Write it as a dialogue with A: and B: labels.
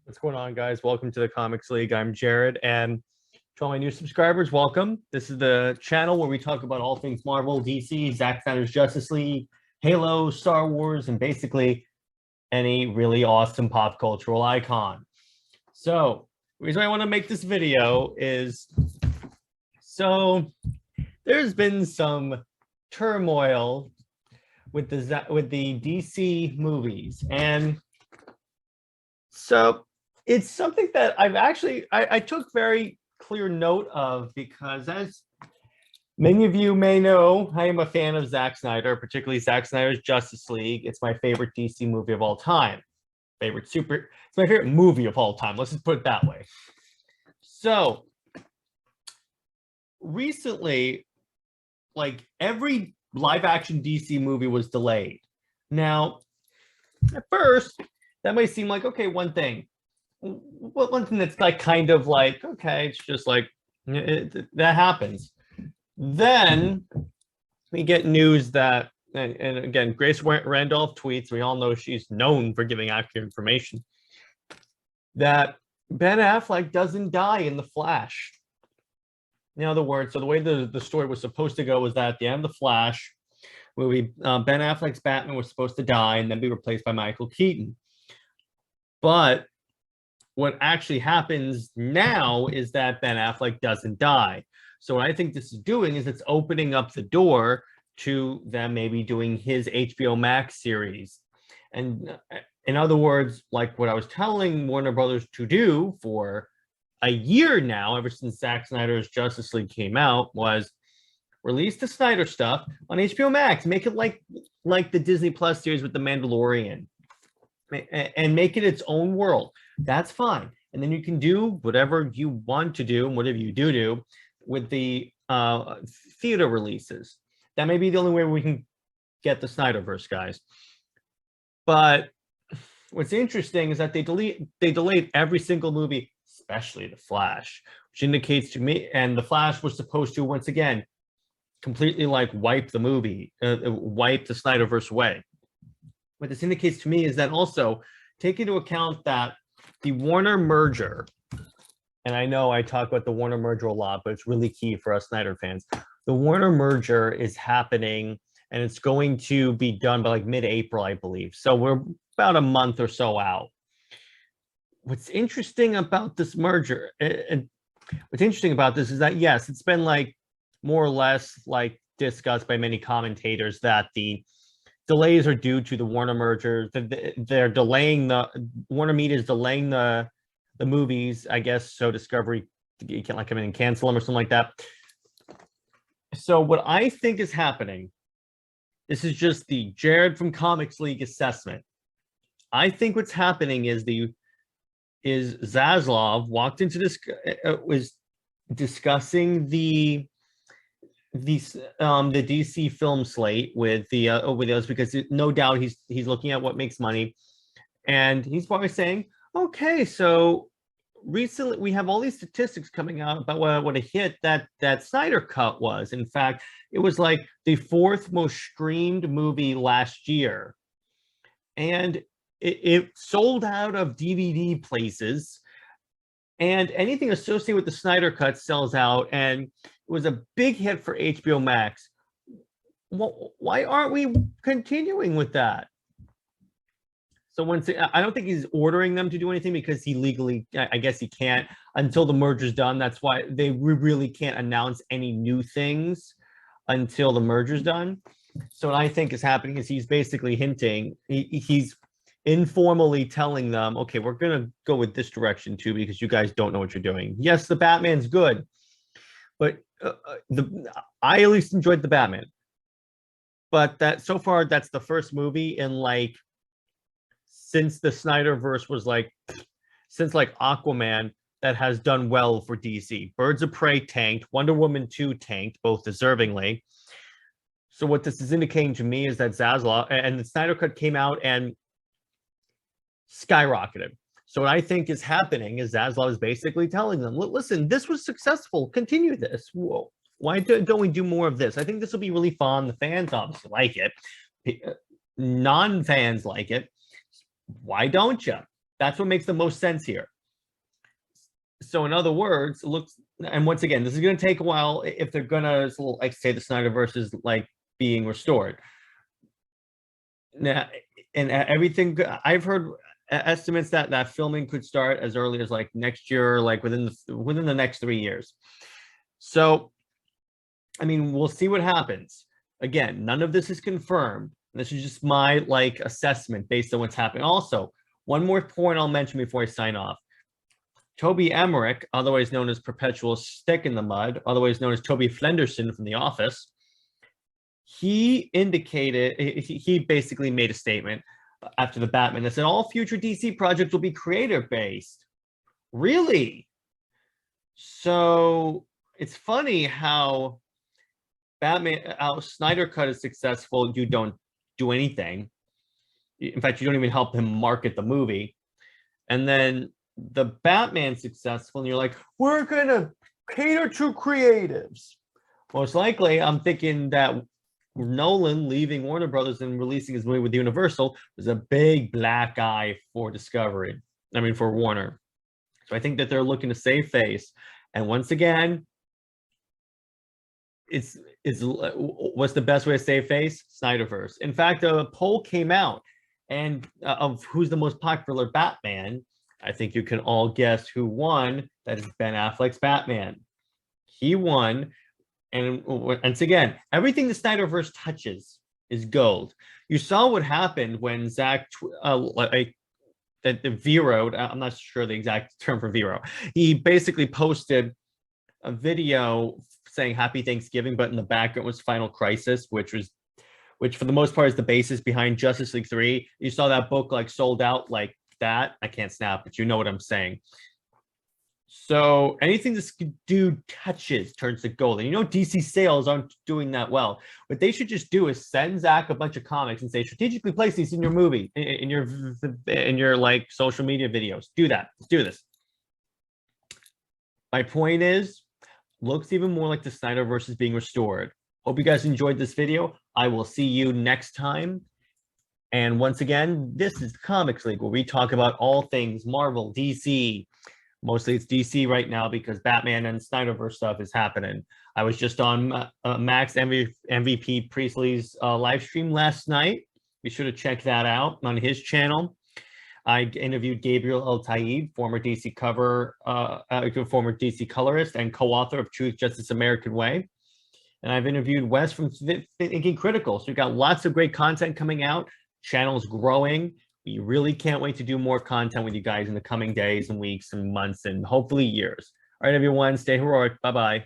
A: What's going on, guys? Welcome to the Comics League. I'm Jared, and to all my new subscribers, welcome. This is the channel where we talk about all things Marvel, DC, Zack Snyder's Justice League, Halo, Star Wars, and basically any really awesome pop cultural icon. So, the reason I want to make this video is there's been some turmoil with the DC movies, and so it's something that I took very clear note of, because as many of you may know, I am a fan of Zack Snyder, particularly Zack Snyder's Justice League. It's my favorite DC movie of all time. It's my favorite movie of all time. Let's just put it that way. So recently, like, every live action DC movie was delayed. Now, at first, that might seem like, okay, one thing that's like kind of like, okay, it's just like that happens. Then we get news that, and again, Grace Randolph tweets, we all know she's known for giving accurate information, that Ben Affleck doesn't die in The Flash. In other words, so the way the story was supposed to go was that at the end of The Flash movie, Ben Affleck's Batman was supposed to die and then be replaced by Michael Keaton. But what actually happens now is that Ben Affleck doesn't die. So what I think this is doing is it's opening up the door to them maybe doing his HBO Max series. And in other words, like what I was telling Warner Brothers to do for a year now, ever since Zack Snyder's Justice League came out, was release the Snyder stuff on HBO Max. Make it like the Disney Plus series with The Mandalorian, and make it its own world. That's fine. And then you can do whatever you want to do, and whatever you do with the theater releases. That may be the only way we can get the SnyderVerse, guys. But what's interesting is that they delayed every single movie, especially The Flash, which indicates to me, and The Flash was supposed to, once again, completely like wipe the movie, wipe the SnyderVerse away. What this indicates to me is that also take into account that the Warner merger, and I know I talk about the Warner merger a lot, but it's really key for us Snyder fans. The Warner merger is happening, and it's going to be done by like mid-April, I believe. So we're about a month or so out. What's interesting about this merger, and what's interesting about this is that, yes, it's been like more or less like discussed by many commentators that the delays are due to the Warner merger. They're delaying Warner Media is delaying the movies, I guess, so Discovery, you can't like come in and cancel them or something like that. So what I think is happening, this is just the Jared from Comics League assessment. I think what's happening is Zaslav walked into this, was discussing the DC film slate with us, because no doubt he's looking at what makes money, and he's probably saying, okay, so recently we have all these statistics coming out about what a hit that Snyder Cut was. In fact, it was like the 4th most streamed movie last year, and it sold out of DVD places, and anything associated with the Snyder Cut sells out, and it was a big hit for HBO Max. Why aren't we continuing with that? So I don't think he's ordering them to do anything, because he legally, I guess he can't until the merger's done. That's why we really can't announce any new things until the merger's done. So what I think is happening is he's basically hinting, he's informally telling them, okay, we're going to go with this direction too, because you guys don't know what you're doing. Yes, the Batman's good, but I at least enjoyed the Batman. But so far, that's the first movie in like, since the SnyderVerse was like, since like Aquaman, that has done well for DC. Birds of Prey tanked, Wonder Woman 2 tanked, both deservingly. So what this is indicating to me is that Zaslav and the Snyder Cut came out and skyrocketed. So what I think is happening is Zaslav is basically telling them, listen, this was successful, continue this. Whoa. Why don't we do more of this? I think this will be really fun. The fans obviously like it. Non-fans like it. Why don't you? That's what makes the most sense here. So in other words, it looks, and once again, this is going to take a while if they're going to, like say the SnyderVerse is like being restored. Now, and everything, I've heard estimates that filming could start as early as like next year, like within the next 3 years. So, I mean, we'll see what happens. Again, none of this is confirmed. This is just my like assessment based on what's happening. Also, one more point I'll mention before I sign off. Toby Emmerich, otherwise known as Perpetual Stick in the Mud, otherwise known as Toby Flenderson from The Office, he indicated, he basically made a statement after the Batman that said all future DC projects will be creator-based. Really? So it's funny how Snyder Cut is successful, you don't do anything. In fact, you don't even help him market the movie. And then the Batman successful, and you're like, we're gonna cater to creatives. Most likely, I'm thinking that Nolan leaving Warner Brothers and releasing his movie with Universal was a big black eye for Discovery. I mean, for Warner. So I think that they're looking to save face. And once again, what's the best way to save face? SnyderVerse. In fact, a poll came out and of who's the most popular Batman. I think you can all guess who won. That is Ben Affleck's Batman. He won. And once again, everything the SnyderVerse touches is gold. You saw what happened when Zach Vero, I'm not sure the exact term for Vero. He basically posted a video saying Happy Thanksgiving, but in the background was Final Crisis, which for the most part is the basis behind Justice League 3. You saw that book like sold out like that. I can't snap, but you know what I'm saying. So anything this dude touches turns to gold. And you know DC sales aren't doing that well. What they should just do is send Zach a bunch of comics and say, strategically place these in your movie, in your like social media videos. Do that. Let's do this. My point is, looks even more like the SnyderVerse is being restored. Hope you guys enjoyed this video. I will see you next time. And once again, this is Comics League, where we talk about all things Marvel, DC. Mostly it's DC right now because Batman and SnyderVerse stuff is happening. I was just on Max MVP Priestley's live stream last night. Be sure to check that out on his channel. I interviewed Gabriel El-Tayeb, former DC colorist and co-author of Truth, Justice, American Way. And I've interviewed Wes from Thinking Critical. So we've got lots of great content coming out. Channel's growing. We really can't wait to do more content with you guys in the coming days and weeks and months and hopefully years. All right, everyone, stay heroic. Bye-bye.